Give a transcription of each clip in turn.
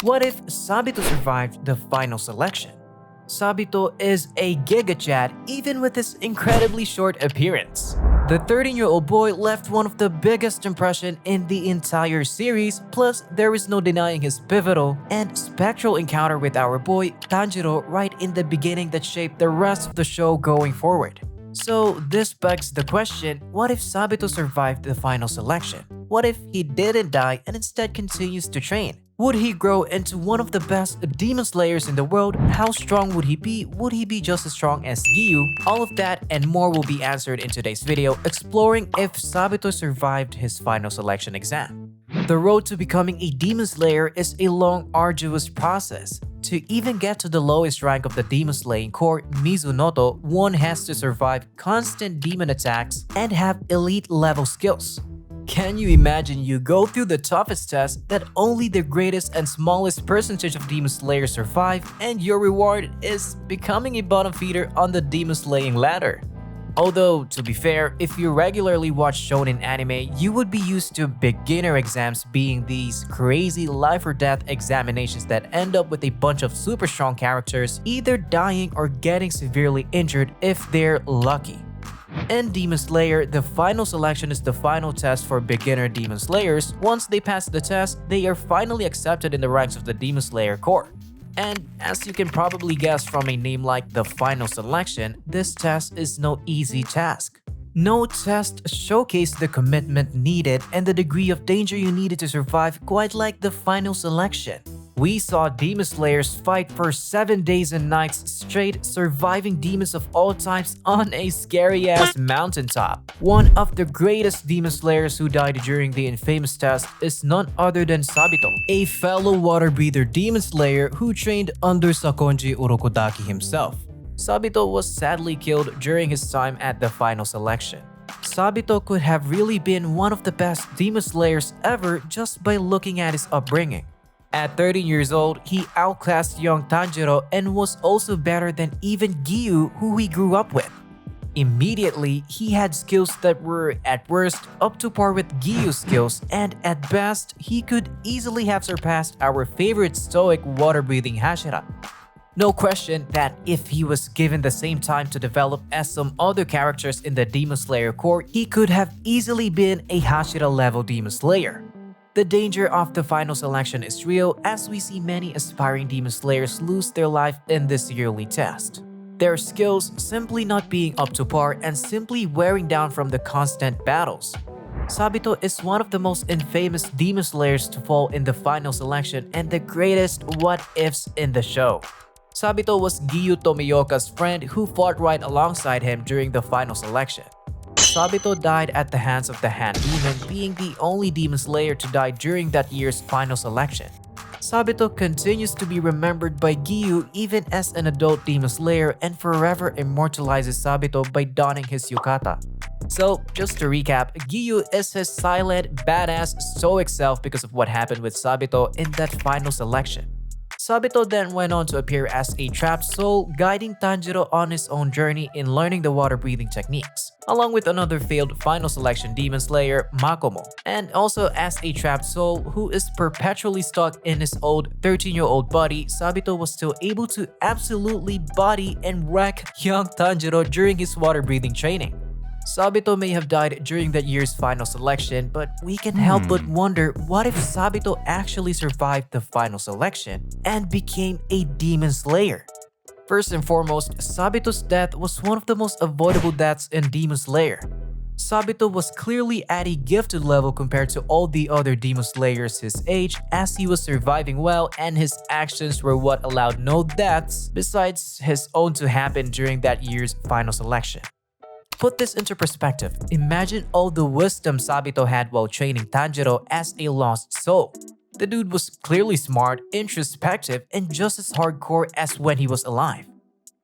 What if Sabito survived the final selection? Sabito is a Giga Chad even with his incredibly short appearance. The 13-year-old boy left one of the biggest impressions in the entire series, plus there is no denying his pivotal and spectral encounter with our boy Tanjiro right in the beginning that shaped the rest of the show going forward. So this begs the question, what if Sabito survived the final selection? What if he didn't die and instead continues to train? Would he grow into one of the best demon slayers in the world? How strong would he be? Would he be just as strong as Giyu? All of that and more will be answered in today's video, exploring if Sabito survived his final selection exam. The road to becoming a demon slayer is a long, arduous process. To even get to the lowest rank of the demon slaying corps, Mizunoto, one has to survive constant demon attacks and have elite level skills. Can you imagine you go through the toughest test that only the greatest and smallest percentage of demon slayers survive, and your reward is becoming a bottom feeder on the demon slaying ladder? Although, to be fair, if you regularly watch shonen anime, you would be used to beginner exams being these crazy life or death examinations that end up with a bunch of super strong characters either dying or getting severely injured if they're lucky. In Demon Slayer, the final selection is the final test for beginner Demon Slayers. Once they pass the test, they are finally accepted in the ranks of the Demon Slayer Corps. And as you can probably guess from a name like the final selection, this test is no easy task. No test showcased the commitment needed and the degree of danger you needed to survive quite like the final selection. We saw Demon Slayers fight for 7 days and nights straight, surviving demons of all types on a scary-ass mountaintop. One of the greatest Demon Slayers who died during the infamous test is none other than Sabito, a fellow water-breather Demon Slayer who trained under Sakonji Urokodaki himself. Sabito was sadly killed during his time at the final selection. Sabito could have really been one of the best Demon Slayers ever just by looking at his upbringing. At 13 years old, he outclassed young Tanjiro and was also better than even Giyu, who he grew up with. Immediately, he had skills that were, at worst, up to par with Giyu's skills, and at best, he could easily have surpassed our favorite stoic water-breathing Hashira. No question that if he was given the same time to develop as some other characters in the Demon Slayer Corps, he could have easily been a Hashira-level Demon Slayer. The danger of the final selection is real as we see many aspiring Demon Slayers lose their life in this yearly test. Their skills simply not being up to par and simply wearing down from the constant battles. Sabito is one of the most infamous Demon Slayers to fall in the final selection and the greatest what-ifs in the show. Sabito was Giyu Tomioka's friend who fought right alongside him during the final selection. Sabito died at the hands of the Hand Demon, being the only Demon Slayer to die during that year's final selection. Sabito continues to be remembered by Giyu even as an adult Demon Slayer and forever immortalizes Sabito by donning his yukata. So, just to recap, Giyu is his silent, badass, stoic self because of what happened with Sabito in that final selection. Sabito then went on to appear as a trapped soul, guiding Tanjiro on his own journey in learning the water-breathing techniques, along with another failed final selection Demon Slayer, Makomo, and also as a trapped soul who is perpetually stuck in his old 13-year-old body. Sabito was still able to absolutely body and wreck young Tanjiro during his water-breathing training. Sabito may have died during that year's final selection, but we can help but wonder what if Sabito actually survived the final selection and became a Demon Slayer? First and foremost, Sabitos' death was one of the most avoidable deaths in Demon Slayer. Sabito was clearly at a gifted level compared to all the other Demon Slayers his age, as he was surviving well and his actions were what allowed no deaths besides his own to happen during that year's final selection. Put this into perspective, imagine all the wisdom Sabito had while training Tanjiro as a lost soul. The dude was clearly smart, introspective, and just as hardcore as when he was alive.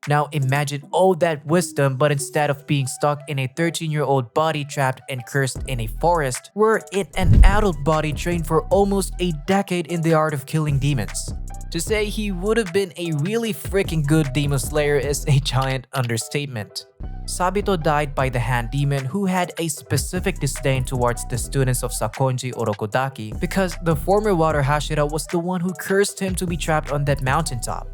Now imagine all that wisdom, but instead of being stuck in a 13-year-old body trapped and cursed in a forest, we're in an adult body trained for almost a decade in the art of killing demons. To say he would have been a really freaking good demon slayer is a giant understatement. Sabito died by the hand demon who had a specific disdain towards the students of Sakonji Urokodaki because the former water Hashira was the one who cursed him to be trapped on that mountaintop.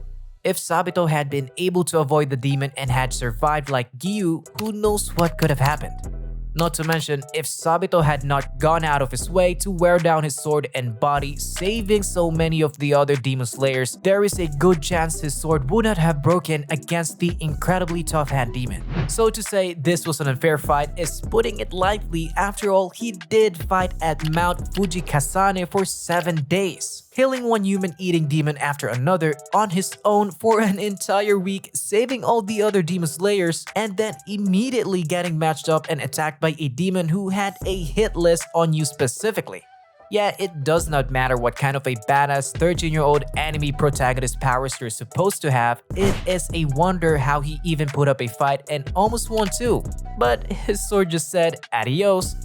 If Sabito had been able to avoid the demon and had survived like Giyu, who knows what could have happened. Not to mention, if Sabito had not gone out of his way to wear down his sword and body, saving so many of the other demon slayers, there is a good chance his sword would not have broken against the incredibly tough hand demon. So to say this was an unfair fight is putting it lightly. After all, he did fight at Mount Fujikasane for 7 days, killing one human-eating demon after another on his own for an entire week, saving all the other demon slayers, and then immediately getting matched up and attacked by a demon who had a hit list on you specifically. Yeah, it does not matter what kind of a badass 13-year-old anime protagonist powers you're supposed to have, it is a wonder how he even put up a fight and almost won too. But his sword just said adios.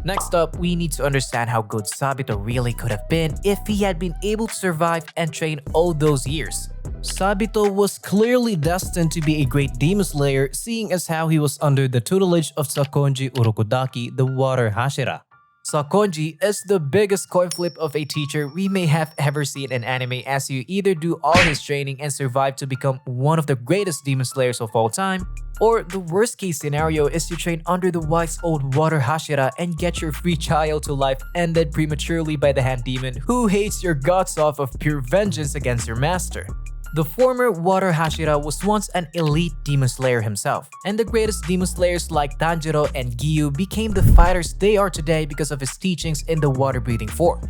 Next up, we need to understand how good Sabito really could have been if he had been able to survive and train all those years. Sabito was clearly destined to be a great demon slayer, seeing as how he was under the tutelage of Sakonji Urokodaki, the water Hashira. Sakonji is the biggest coin flip of a teacher we may have ever seen in anime, as you either do all his training and survive to become one of the greatest demon slayers of all time, or the worst case scenario is you train under the wise old water Hashira and get your free child to life ended prematurely by the hand demon who hates your guts off of pure vengeance against your master. The former water Hashira was once an elite demon slayer himself, and the greatest demon slayers like Tanjiro and Gyu became the fighters they are today because of his teachings in the water-breathing form.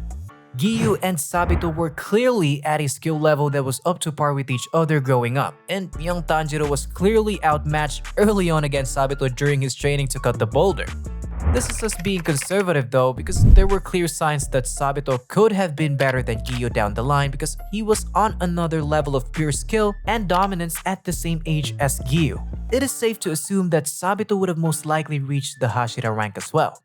Giyu and Sabito were clearly at a skill level that was up to par with each other growing up, and young Tanjiro was clearly outmatched early on against Sabito during his training to cut the boulder. This is us being conservative though, because there were clear signs that Sabito could have been better than Giyu down the line because he was on another level of pure skill and dominance at the same age as Giyu. It is safe to assume that Sabito would have most likely reached the Hashira rank as well.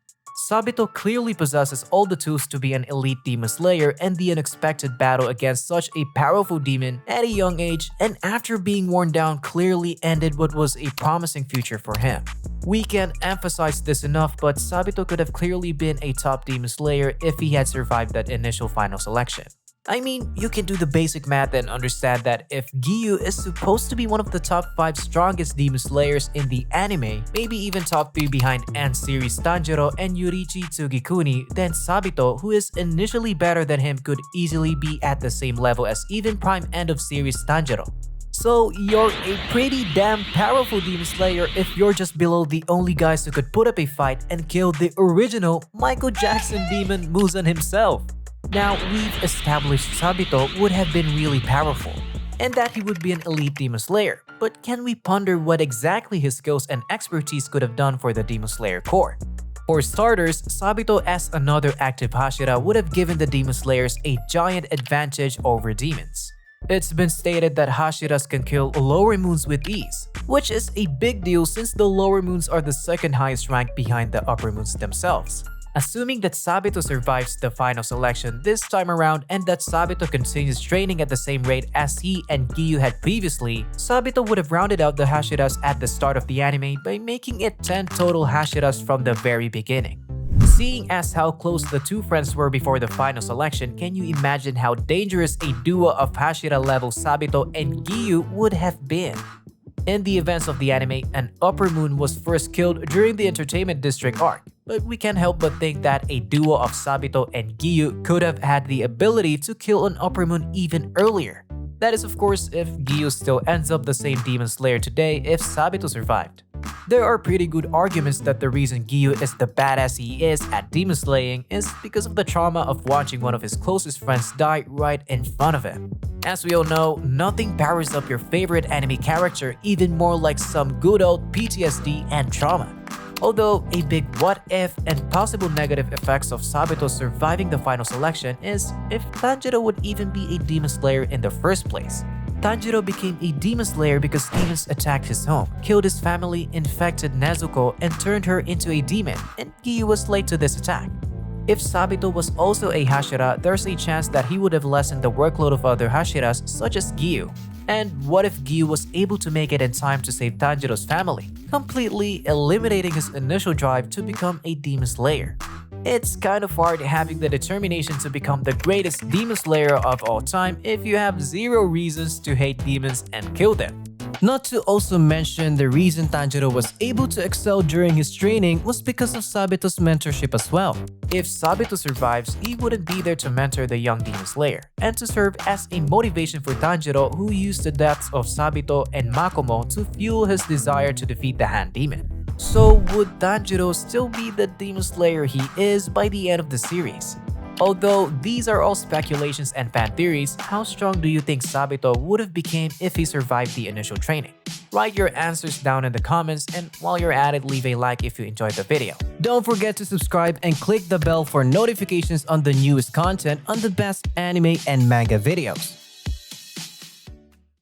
Sabito clearly possesses all the tools to be an elite demon slayer, and the unexpected battle against such a powerful demon at a young age and after being worn down clearly ended what was a promising future for him. We can't emphasize this enough, but Sabito could have clearly been a top demon slayer if he had survived that initial final selection. I mean, you can do the basic math and understand that if Giyu is supposed to be one of the top 5 strongest demon slayers in the anime, maybe even top 3 behind end series Tanjiro and Yorichi Tsugikuni, then Sabito, who is initially better than him, could easily be at the same level as even prime end of series Tanjiro. So you're a pretty damn powerful demon slayer if you're just below the only guys who could put up a fight and kill the original Michael Jackson demon Muzan himself. Now, we've established Sabito would have been really powerful, and that he would be an elite demon slayer, but can we ponder what exactly his skills and expertise could have done for the demon slayer core? For starters, Sabito as another active Hashira would have given the demon slayers a giant advantage over demons. It's been stated that Hashiras can kill lower moons with ease, which is a big deal since the lower moons are the second highest rank behind the upper moons themselves. Assuming that Sabito survives the final selection this time around and that Sabito continues training at the same rate as he and Giyu had previously, Sabito would have rounded out the Hashiras at the start of the anime by making it 10 total Hashiras from the very beginning. Seeing as how close the two friends were before the final selection, can you imagine how dangerous a duo of Hashira level Sabito and Giyu would have been? In the events of the anime, an upper moon was first killed during the Entertainment District arc, but we can't help but think that a duo of Sabito and Giyu could have had the ability to kill an upper moon even earlier. That is of course if Giyu still ends up the same demon slayer today if Sabito survived. There are pretty good arguments that the reason Giyu is the badass he is at demon slaying is because of the trauma of watching one of his closest friends die right in front of him. As we all know, nothing powers up your favorite anime character even more like some good old PTSD and trauma. Although a big what if and possible negative effects of Sabito surviving the final selection is if Tanjiro would even be a demon slayer in the first place. Tanjiro became a demon slayer because demons attacked his home, killed his family, infected Nezuko, and turned her into a demon, and Giyu was late to this attack. If Sabito was also a Hashira, there's a chance that he would have lessened the workload of other Hashiras such as Giyu. And what if Gyu was able to make it in time to save Tanjiro's family, completely eliminating his initial drive to become a Demon Slayer? It's kind of hard having the determination to become the greatest Demon Slayer of all time if you have zero reasons to hate demons and kill them. Not to also mention the reason Tanjiro was able to excel during his training was because of Sabito's mentorship as well. If Sabito survives, he wouldn't be there to mentor the young Demon Slayer, and to serve as a motivation for Tanjiro, who used the deaths of Sabito and Makomo to fuel his desire to defeat the Hand Demon. So would Tanjiro still be the Demon Slayer he is by the end of the series? Although these are all speculations and fan theories, how strong do you think Sabito would have become if he survived the initial training? Write your answers down in the comments, and while you're at it, leave a like if you enjoyed the video. Don't forget to subscribe and click the bell for notifications on the newest content on the best anime and manga videos.